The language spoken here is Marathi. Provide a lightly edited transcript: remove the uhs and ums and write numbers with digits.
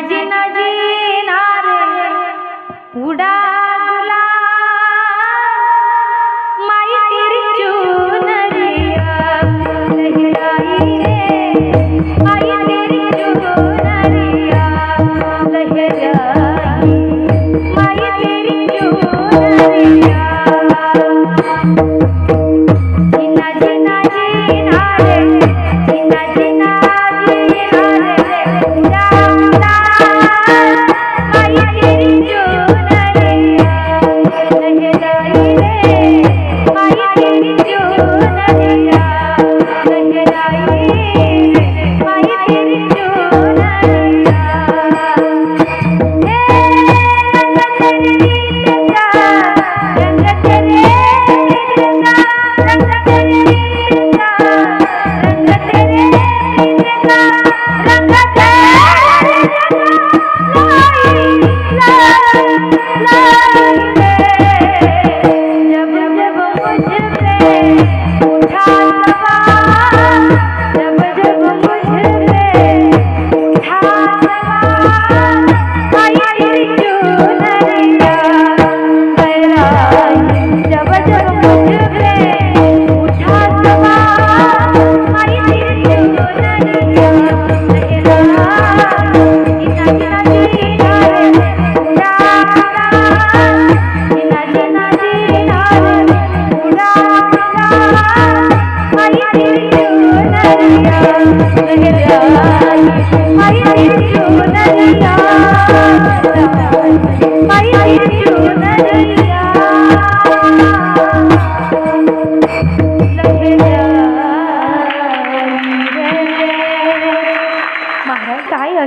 जिना जिना रे उड़ा माई तेरी चुनरिया लहराई रे माई तेरी चुनरिया लहराई माई तेरी चुनरिया जिना जिना जिना रे जिना जिना जिना रे उड़ा माई तेरी चुनरिया लहराई रे माई तेरी चुनरिया लहराई रे माई तेरी चुनरिया महाराज काय असतं